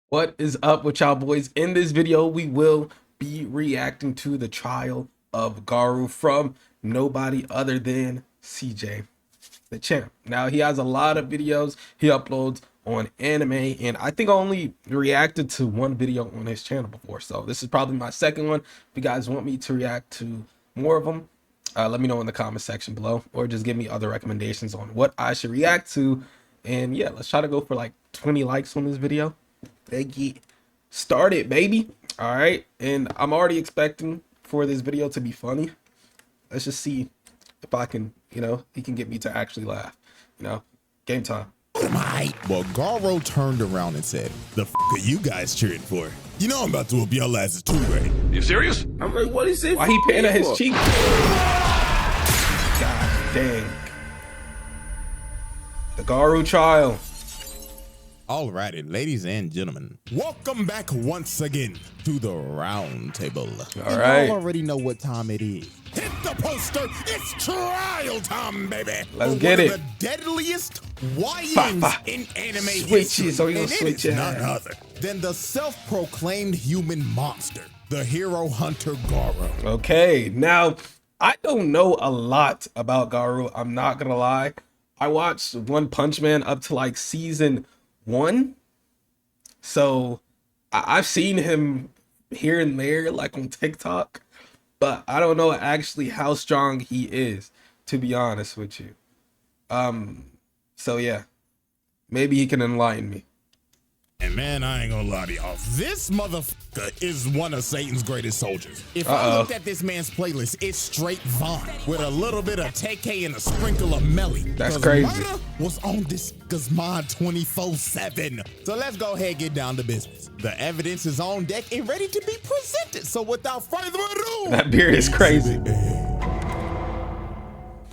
What is up with y'all boys? In this video, we will be reacting to the trial of Garou from nobody other than CJ, the champ. Now, he has a lot of videos he uploads on anime, and I think I only reacted to one video on his channel before. So this is probably my second one. If you guys want me to react to more of them, let me know in the comment section below, or just give me other recommendations on what I should react to. And yeah, let's try to go for like 20 likes on this video. They get started, baby. All right, and I'm already expecting for this video to be funny. Let's just see if I can, he can get me to actually laugh. Game time. Well, Garou turned around and said, "The f are you guys cheering for? You know I'm about to whoop y'all asses too, right?" You serious? I'm like, what is it? Why he panning his cheek? God dang. The Garou trial. Alrighty, ladies and gentlemen, welcome back once again to the round table. All right. You already know what time it is. Hit the poster. It's trial time, baby. Let's get it. The deadliest YNs in anime history. So you switch it. None other than the self-proclaimed human monster, the hero hunter Garou. Okay, now I don't know a lot about Garou. I'm not gonna lie. I watched One Punch Man up to like season 1, so I've seen him here and there, like on TikTok, but I don't know actually how strong he is, to be honest with you. So yeah, maybe he can enlighten me. And man, I ain't gonna lie to y'all, this motherfucker is one of Satan's greatest soldiers. If I looked at this man's playlist, it's straight Vaughn with a little bit of TK and a sprinkle of Melly. That's crazy. Murder was on this nigga's mind 24/7. So let's go ahead and get down to business. The evidence is on deck and ready to be presented. So without further ado, That beard is crazy.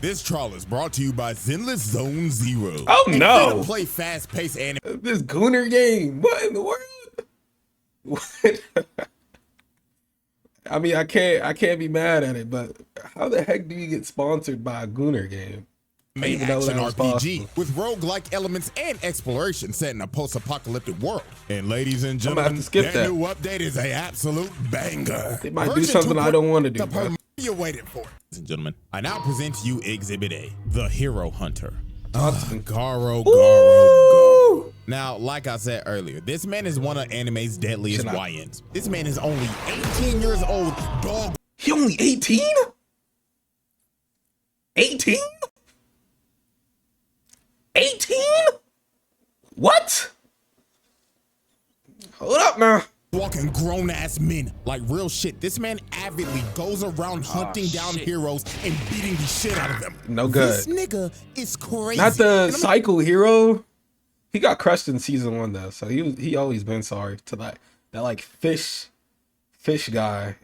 This trial is brought to you by Zenless Zone Zero. Oh no! Play fast-paced anime. This Gooner game. What in the world? What? I mean, I can't be mad at it, but how the heck do you get sponsored by a Gooner game? Action RPG with roguelike elements and exploration set in a post-apocalyptic world. And ladies and gentlemen, that new update is an absolute banger. They might do something I don't want to do. You're waiting for it. Ladies and gentlemen, I now present to you Exhibit A, the Hero Hunter. Garou. Now, like I said earlier, this man is one of anime's deadliest YNs. This man is only 18 years old, dog. He only 18? 18? 18? What? Hold up now. Walking grown-ass men like real shit. This man avidly goes around hunting down heroes and beating the shit out of them. No good. This nigga is crazy. Not the cycle hero. He got crushed in season 1 though, so he always been sorry to that like fish guy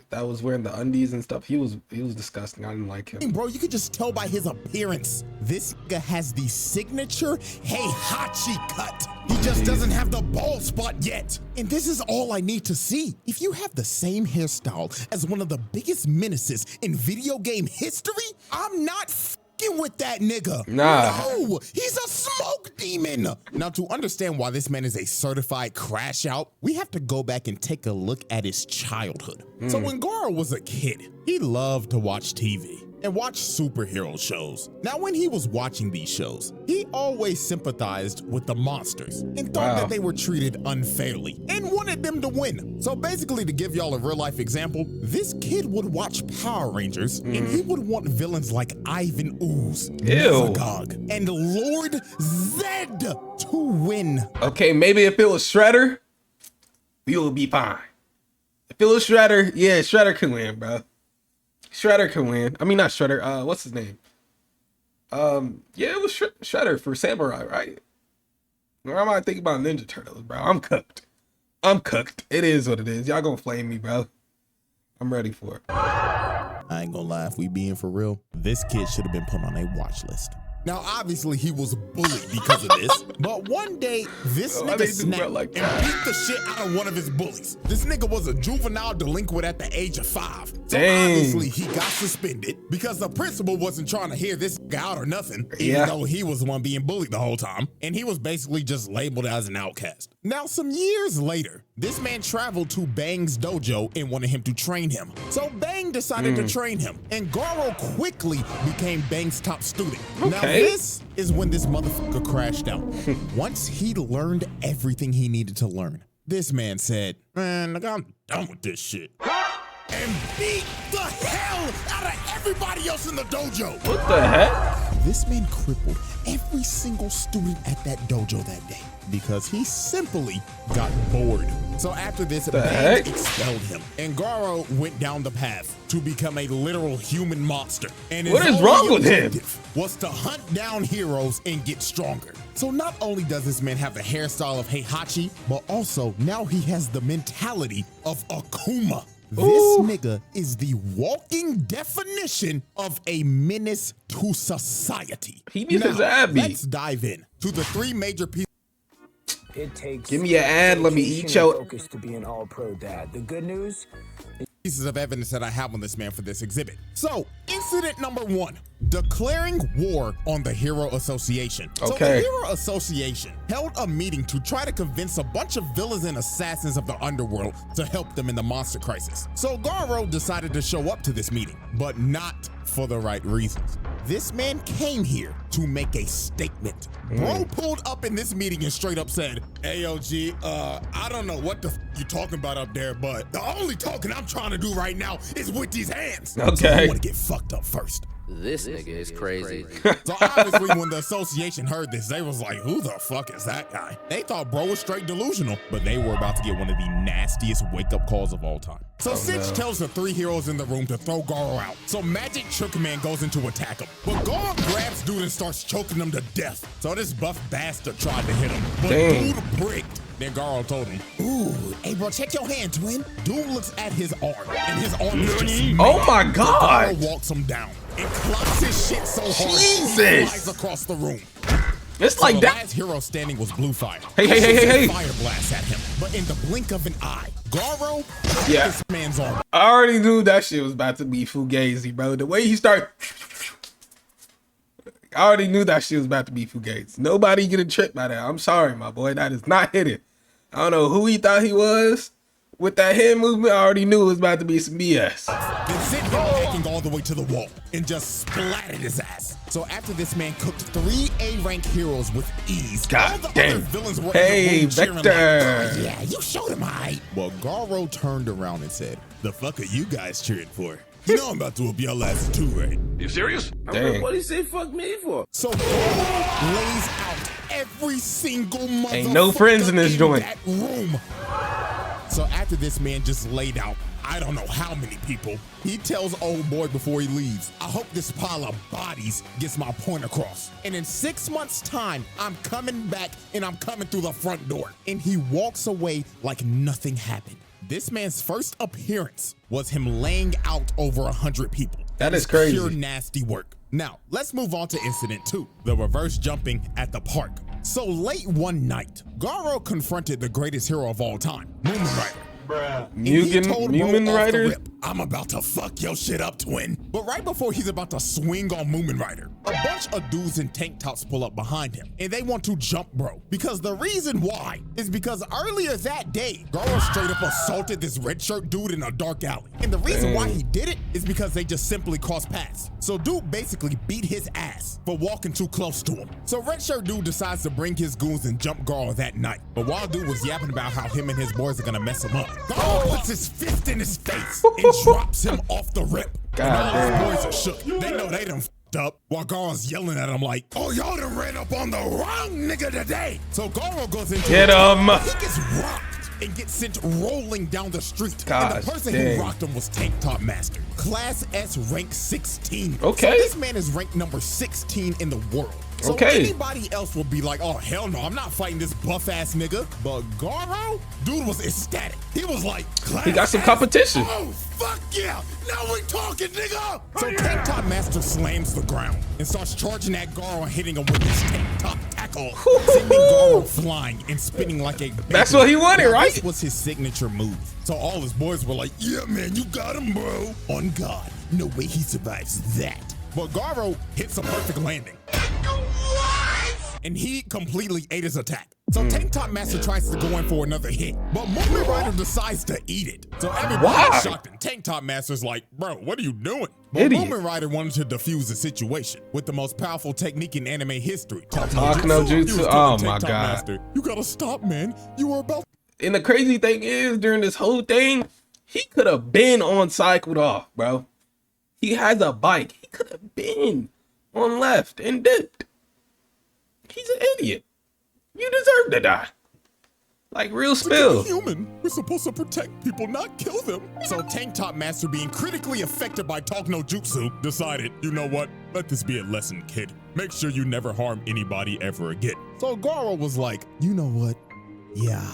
that was wearing the undies and stuff. He was disgusting. I didn't like him. Bro, you could just tell by his appearance. This nigga has the signature Heihachi cut. He just doesn't have the bald spot yet. And this is all I need to see. If you have the same hairstyle as one of the biggest menaces in video game history, I'm not f***ing with that nigga. Nah. No, he's a smoke demon. Now, to understand why this man is a certified crash out, we have to go back and take a look at his childhood. So when Garou was a kid, he loved to watch TV and watch superhero shows. Now, when he was watching these shows, he always sympathized with the monsters and thought that they were treated unfairly and wanted them to win. So basically, to give y'all a real life example, this kid would watch Power Rangers and he would want villains like Ivan Ooze, Magog, and Lord Zed to win. Okay, maybe if it was Shredder, we will be fine. If it was Shredder, yeah, Shredder can win, bro. Shredder can win. I mean, not Shredder. What's his name? Yeah, it was Shredder for Samurai, right? Or am I thinking about Ninja Turtles, bro? I'm cooked. I'm cooked. It is what it is. Y'all gonna flame me, bro. I'm ready for it. I ain't gonna lie, if we being for real, this kid should have been put on a watch list. Now, obviously, he was bullied because of this, but one day, this nigga snapped like and beat the shit out of one of his bullies. This nigga was a juvenile delinquent at the age of 5. So obviously, he got suspended because the principal wasn't trying to hear this guy out or nothing, even though he was the one being bullied the whole time, and he was basically just labeled as an outcast. Now, some years later, this man traveled to Bang's dojo and wanted him to train him. So Bang decided to train him, and Garou quickly became Bang's top student. Now, this is when this motherfucker crashed out. Once he learned everything he needed to learn, this man said, man, look, I'm done with this shit. And beat the hell out of everybody else in the dojo. What the heck? This man crippled every single student at that dojo that day because he simply got bored. So after this, Bang expelled him, and Garou went down the path to become a literal human monster. And what is wrong with him? Was to hunt down heroes and get stronger. So not only does this man have the hairstyle of Heihachi, but also now he has the mentality of Akuma. This nigga is the walking definition of a menace to society. He needs his Abby. Let's dive in to the 3 major pieces. It takes Give me an ad, let me eat your focus to be an all-pro dad. The good news, pieces of evidence that I have on this man for this exhibit. So, incident number 1, declaring war on the Hero Association. So the Hero Association held a meeting to try to convince a bunch of villains and assassins of the underworld to help them in the monster crisis. So Garou decided to show up to this meeting, but not for the right reasons. This man came here to make a statement. Bro pulled up in this meeting and straight up said, "Hey, OG, I don't know what the you talking about up there, but the only talking I'm trying to do right now is with these hands." So I want to get fucked up first. This nigga is crazy. So obviously when the association heard this, they was like, who the fuck is that guy? They thought bro was straight delusional, but they were about to get one of the nastiest wake-up calls of all time. So Sitch tells the 3 heroes in the room to throw Garou out. So Magic Chook Man goes in to attack him. But Garou grabs dude and starts choking him to death. So this buff bastard tried to hit him, but dude bricked. Then Garou told him, ooh, hey bro, check your hand, twin. Dude looks at his arm, and his arm is just oh my god. Garou walks him down and clocks his shit so hard he flies across the room. It's so like the that. last hero standing was Blue Fire. Hey. Fire blast at him, but in the blink of an eye, Garou this man's arm. I already knew that shit was about to be Fugazi, bro. The way he started, I already knew that shit was about to be Fugazi. Nobody getting tripped by that. I'm sorry, my boy. That is not hitting. I don't know who he thought he was. With that head movement, I already knew it was about to be some BS. Then sent him hacking all the way to the wall and just splattered his ass. So after this man cooked 3 A-rank heroes with ease, all the other villains were in the room cheering like, oh, yeah, you showed him height. Well, Garou turned around and said, the fuck are you guys cheering for? You know I'm about to whoop your ass too, right? You serious? Dang. What did he say fuck me for? So Garou lays out every single motherfucker ain't no friends in this joint. That room. So after this man just laid out, I don't know how many people, he tells old boy before he leaves, I hope this pile of bodies gets my point across. And in 6 months' time, I'm coming back and I'm coming through the front door. And he walks away like nothing happened. This man's first appearance was him laying out over 100 people. That is crazy. Pure nasty work. Now, let's move on to incident 2, the reverse jumping at the park. So late one night, Garou confronted the greatest hero of all time, Moomin Rider. Moomin Riders? I'm about to fuck your shit up, twin. But right before he's about to swing on Moomin Rider, a bunch of dudes in tank tops pull up behind him, and they want to jump bro. Because the reason why is because earlier that day, Garou straight up assaulted this red shirt dude in a dark alley. And the reason why he did it is because they just simply crossed paths. So dude basically beat his ass for walking too close to him. So red shirt dude decides to bring his goons and jump Garou that night. But while dude was yapping about how him and his boys are gonna mess him up, Garou puts his fist in his face and drops him off the rip. And all his boys are shook. They know they done f***ed up while Garou's yelling at him like, oh, y'all done ran up on the wrong nigga today. So Garou goes into Get him. He gets rocked and gets sent rolling down the street. And the person who rocked him was Tank Top Master, Class S rank 16. Okay. So this man is ranked number 16 in the world. So Okay. anybody else would be like, oh, hell no, I'm not fighting this buff-ass nigga. But Garou, dude was ecstatic. He was like, He got some competition. Oh, fuck yeah. Now we talking, nigga. So Tank Top Master slams the ground and starts charging at Garou and hitting him with his tank top tackle, sending Garou flying and spinning like a That's what he wanted, right? This was his signature move. So all his boys were like, yeah, man, you got him, bro. On God, no way he survives that. But Garou hits a perfect landing. And he completely ate his attack. So Tank Top Master tries to go in for another hit, but Movement Rider decides to eat it. So everybody's shocked, and Tank Top Master's like, bro, what are you doing? But Idiot. Movement Rider wanted to defuse the situation with the most powerful technique in anime history. Talk no jutsu. He was telling Oh Tank my Top God. Master, you gotta stop, man. You are about. And the crazy thing is, during this whole thing, he could have been on cycled off, bro. He has a bike. He could have been on left and dipped. He's an idiot. You deserve to die. Like real spill. Human. We're supposed to protect people, not kill them. So Tank Top Master, being critically affected by Talk No Jutsu, decided, you know what? Let this be a lesson, kid. Make sure you never harm anybody ever again. So Garou was like, you know what? Yeah,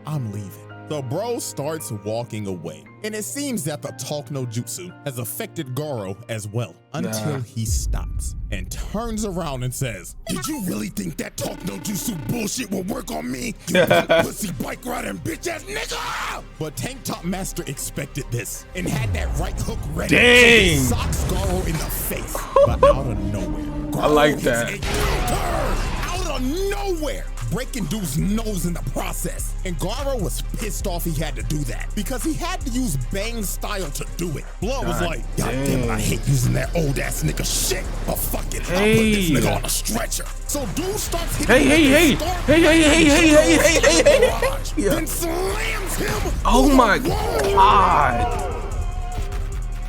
I'm leaving. The bro starts walking away. And it seems that the Talk No Jutsu has affected Garou as well, until he stops and turns around and says, did you really think that Talk No Jutsu bullshit will work on me? You pussy bike riding bitch ass nigga! But Tank Top Master expected this and had that right hook ready. Dang. So he socks Garou in the face, but out of nowhere. I like Garou that. hits a counter out of nowhere, breaking dude's nose in the process. And Garou was pissed off he had to do that because he had to use Bang style to do it. Blood was like, God damn it, I hate using that old ass nigga shit. But fuck it, I'll put this nigga on a stretcher. So dude starts hitting Hey. then slams him. Oh my Whoa. God.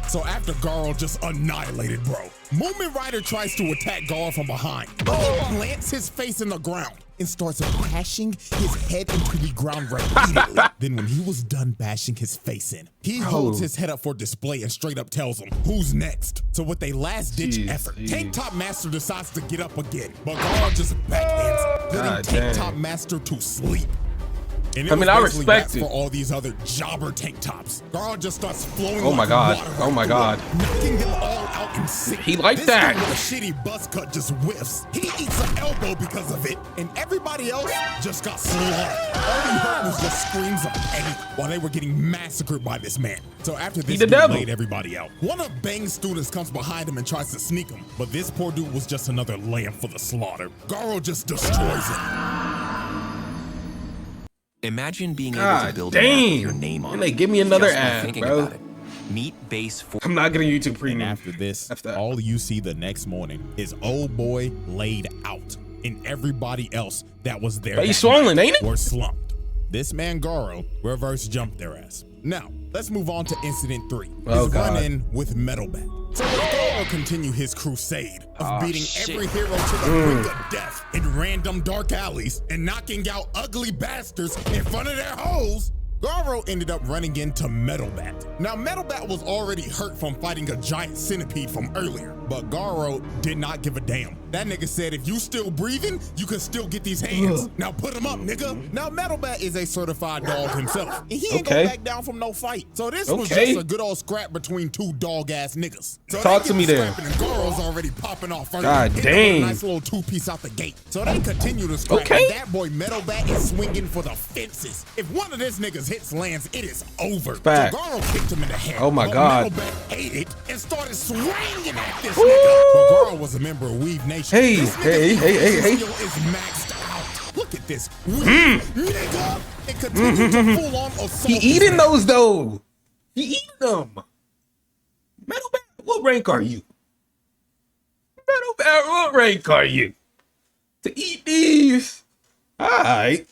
So after Garou just annihilated bro, Movement Rider tries to attack Garou from behind, but he plants his face in the ground and starts bashing his head into the ground repeatedly. Then when he was done bashing his face in, he holds his head up for display and straight up tells him, who's next? So with a last ditch effort, Tank Top Master decides to get up again, but Garou just backhands, putting Tank Top Master to sleep. And I mean, I basically respect raps it. for all these other jobber tank tops. Garou just starts flowing. Oh my like God. water Oh my right God. through it, knocking them all out in sync. He like This that. dude with a shitty buzz cut just whiffs. He eats an elbow because of it, and everybody else just got slaughtered. All he heard was just screams of pain while they were getting massacred by this man. So after this the dude devil. laid everybody out, one of Bang's students comes behind him and tries to sneak him, but this poor dude was just another lamb for the slaughter. Garou just destroys him. Imagine being able to God build a map with dang. your name on And it. they give me another Just by ad, thinking bro. about it. Meet Base 4. I'm not getting YouTube And premium. after this, That's that. all you see the next morning is old boy laid out, and everybody else that was there But he's that night swollen, ain't it? were slumped. This man Garou reverse jumped their ass. Now, let's move on to Incident 3. Oh, His God. run-in with Metal Bat. So Garou continue his crusade of beating every hero to the brink of death in random dark alleys and knocking out ugly bastards in front of their hoes. Garou ended up running into Metal Bat. Now, Metal Bat was already hurt from fighting a giant centipede from earlier, but Garou did not give a damn. That nigga said, if you still breathing, you can still get these hands. Now put him up, nigga. Now, Metal Bat is a certified dog himself, and he ain't Okay. gonna back down from no fight. So this was Okay. just a good old scrap between two dog-ass niggas. So Talk they to get me to then. scrapping, and Garou's already popping off first. God Hit him with a dang. nice little two-piece out the gate. So they continue to scrap, Okay. and that boy Metal Bat is swinging for the fences. If one of this niggas hits lands, it is over. Fact. So Garou kicked him in the head. Oh my but God. Metal Bat ate it and started swinging at this Ooh. nigga. But Garou was a member of Weave Nation. Hey, This nigga's hey. skill is maxed out. Look at this. Weave, nigga. And continue to full on assault. He this eating man. those though. He eating them. Metal Bat, what rank are you? Metal Bat, what rank are you? To eat these? Alright.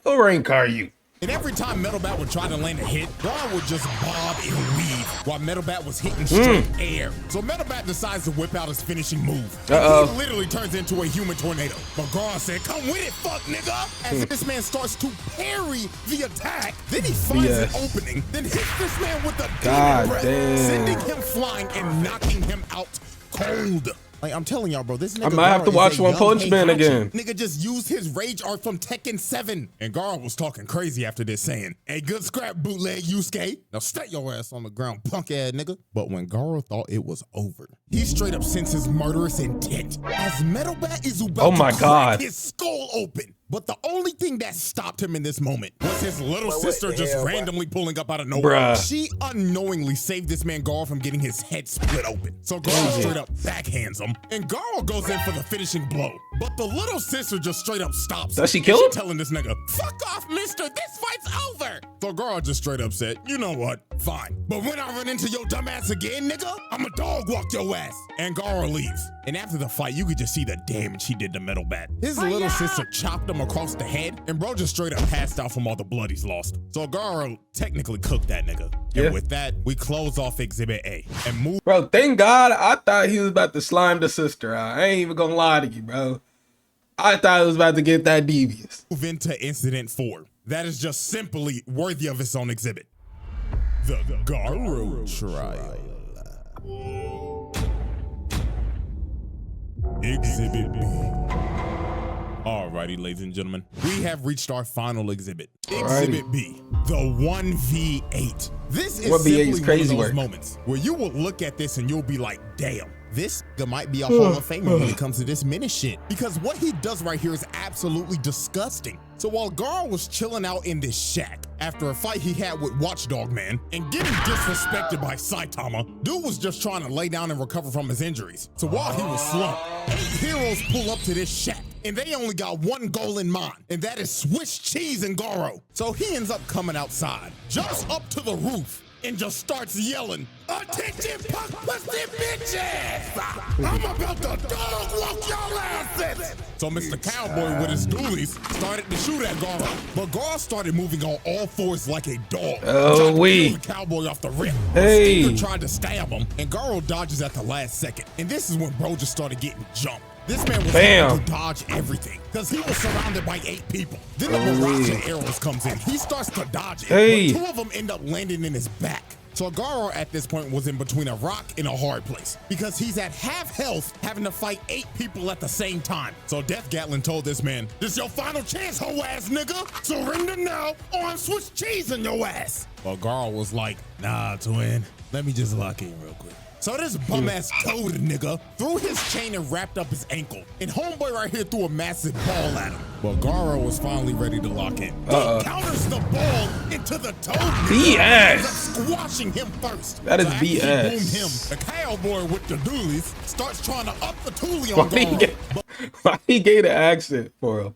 What rank are you? And every time Metal Bat would try to land a hit, Garou would just bob and weave while Metal Bat was hitting straight air. So Metal Bat decides to whip out his finishing move. And he literally turns into a human tornado. But Garou said, come with it, fuck nigga. As this man starts to parry the attack, then he finds an opening, then hits this man with a God demon breath, damn. sending him flying and knocking him out cold. Like, I'm telling y'all, bro, this nigga I might have to Garou watch is a One young Punch Man Heihachi. again. Nigga just used his rage art from Tekken 7. And Garou was talking crazy after this, saying, "Hey, good scrap, bootleg Yusuke. Now stay your ass on the ground, punk ass nigga." But when Garou thought it was over, he straight up senses murderous intent as Metal Bat is about to crack his skull open. But the only thing that stopped him in this moment was his little sister just randomly pulling up out of nowhere. She unknowingly saved this man Garou from getting his head split open. So Garou straight up backhands him, and Garou goes in for the finishing blow. But the little sister just straight up stops. Does she kill him? Telling this nigga, "Fuck off, mister, this fight's over." So Garou just straight up said, "You know what, fine. But when I run into your dumb ass again, nigga, I'ma dog walk your ass." And Garou leaves. And after the fight, you could just see the damage he did to Metal Bat. His little sister chopped him across the head, and bro just straight up passed out from all the blood he's lost. So Garou technically cooked that nigga. And with that, we close off Exhibit A and move. Bro, thank God I thought he was about to slime the sister out. I ain't even gonna lie to you, bro. I thought he was about to get that devious. Move into Incident 4. That is just simply worthy of its own exhibit. The Garou Trial. Exhibit B. Alrighty, ladies and gentlemen, we have reached our final exhibit. Exhibit B, the 1v8. This is simply one of those moments where you will look at this and you'll be like, damn, this might be a Hall of Famer when it comes to this menace shit. Because what he does right here is absolutely disgusting. So while Garou was chilling out in this shack after a fight he had with Watchdog Man and getting disrespected by Saitama, dude was just trying to lay down and recover from his injuries. So while he was slumped, 8 heroes pull up to this shack and they only got one goal in mind, and that is Swiss cheese and Garou. So he ends up coming outside, jumps up to the roof, and just starts yelling, "Attention, punk pussy bitches! I'm about to dog walk your asses!" So Mr. Cowboy with his dualies started to shoot at Garou, but Garou started moving on all fours like a dog. Oh, the Cowboy off the rip. Hey. Stinger tried to stab him, and Garou dodges at the last second. And this is when bro just started getting jumped. This man was able to dodge everything because he was surrounded by 8 people. Then the barrage of arrows comes in. He starts to dodge it, but 2 of them end up landing in his back. So Garou at this point was in between a rock and a hard place because he's at half health having to fight 8 people at the same time. So Death Gatlin told this man, "This your final chance, hoe ass nigga. Surrender now or I'm Swiss cheese in your ass." But Garou was like, "Nah, twin, let me just lock in real quick." So this bum-ass toad nigga threw his chain and wrapped up his ankle. And homeboy right here threw a massive ball at him. But Garou was finally ready to lock in. He counters the ball into the toad nigga, squashing him first. That is so BS. He boomed him. The cowboy with the dualies starts trying to up the toolie on Garou. Why he gave the accent for him?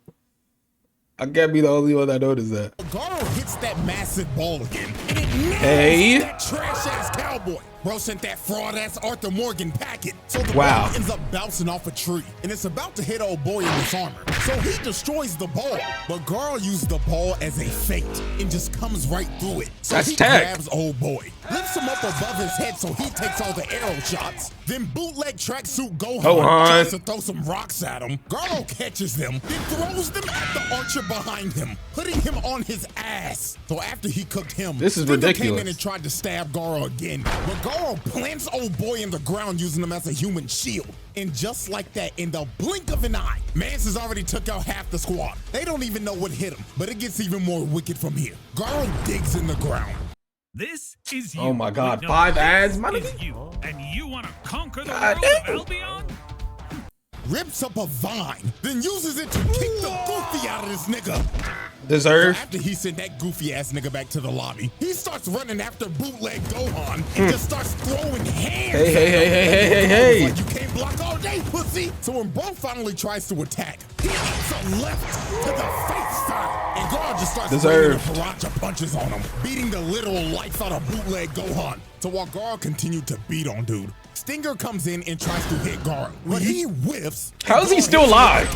I can't be the only one that noticed that. Garou hits that massive ball again, and it nails that trash-ass cowboy. Bro sent that fraud-ass Arthur Morgan packet. So the ball ends up bouncing off a tree, and it's about to hit old boy in his armor. So he destroys the ball, but Garou used the ball as a feint and just comes right through it. So he grabs old boy, lifts him up above his head so he takes all the arrow shots. Then bootleg tracksuit Gohan tries to throw some rocks at him. Garou catches them, then throws them at the archer behind him, putting him on his ass. So after he cooked him, this is Stinger ridiculous. came in and tried to stab Garou again, but Garou plants old boy in the ground using him as a human shield. And just like that, in the blink of an eye, Mance has already took out half the squad. They don't even know what hit him, but it gets even more wicked from here. Garou digs in the ground. This is you. Oh my God, 5 ads, my nigga. And you want to conquer the world of Albion? Rips up a vine, then uses it to kick the goofy out of this nigga. Deserve. So after he sent that goofy ass nigga back to the lobby, he starts running after bootleg Gohan and just starts throwing hands. Hey. Like, you can't block all day, pussy. So when Bro finally tries to attack, he hits a left to the face side, and Garou just starts throwing Paracha punches on him, beating the literal life out of bootleg Gohan. So while Garou continued to beat on dude, Stinger comes in and tries to hit Garou, but he whiffs. How is he still alive?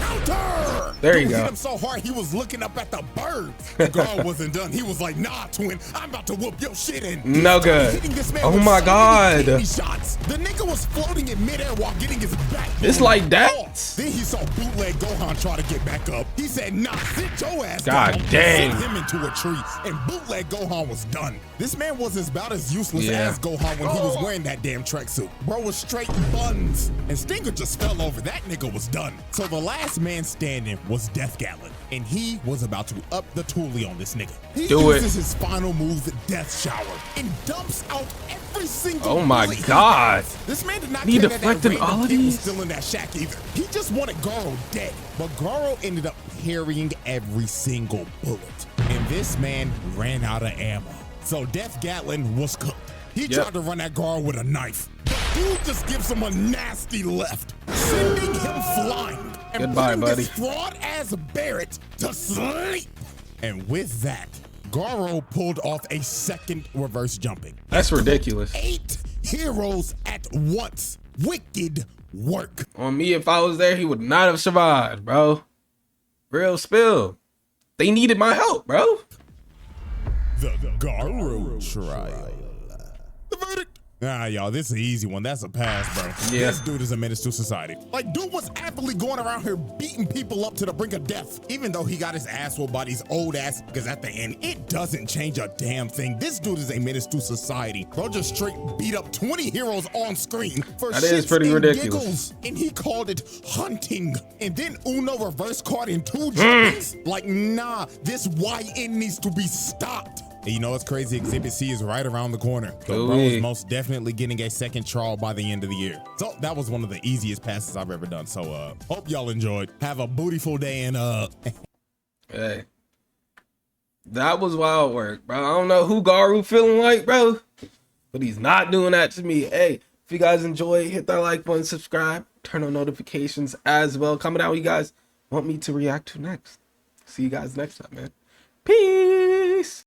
There you go. Hit him so hard he was looking up at the birds. The Garou wasn't done. He was like, nah, twin, I'm about to whoop your shit in. No good. Hitting this man Oh with my so many God. kidney shots. The nigga was floating in midair while getting his back. It's like that? Then he saw bootleg Gohan try to get back up. He said, nah, sit your ass God down. dang. Sent him into a tree, and bootleg Gohan was done. This man was about as useless as Gohan when he was wearing that damn tracksuit. Bro was straight buns. And Stinger just fell over. That nigga was done. So the last man standing was Death Gatlin, and he was about to up the toolie on this nigga. He uses his final move, the Death Shower, and dumps out every single Oh my bullet he God. has. This man did not He care that deflecting random all of kid was these? still in that shack either. He just wanted Garou dead. But Garou ended up parrying every single bullet. And this man ran out of ammo. So Death Gatlin was cooked. He tried to run at Garou with a knife. But dude just gives him a nasty left, sending him flying. And Goodbye, putting buddy. this fraud-ass Barrett to sleep. And with that, Garou pulled off a second reverse jumping. That's ridiculous. 8 heroes at once. Wicked work. On me, if I was there, he would not have survived, bro. Real spill. They needed my help, bro. The Garou trial. The verdict. Nah, y'all, this is an easy one. That's a pass, bro. Yeah. This dude is a menace to society. Like, dude was aptly going around here beating people up to the brink of death, even though he got his ass whooped by these old ass, because at the end, it doesn't change a damn thing. This dude is a menace to society. Bro just straight beat up 20 heroes on screen for That is shits pretty and ridiculous. giggles, and he called it hunting. And then Uno reverse card in 2 jumpings. Like, nah, this YN needs to be stopped. And you know what's crazy? Exhibit C is right around the corner. So bro is most definitely getting a second trial by the end of the year. So that was one of the easiest passes I've ever done. So hope y'all enjoyed. Have a bootiful day and Hey. That was wild work, bro. I don't know who Garou feeling like, bro. But he's not doing that to me. Hey, if you guys enjoy, hit that like button, subscribe, turn on notifications as well. Comment out what you guys want me to react to next. See you guys next time, man. Peace.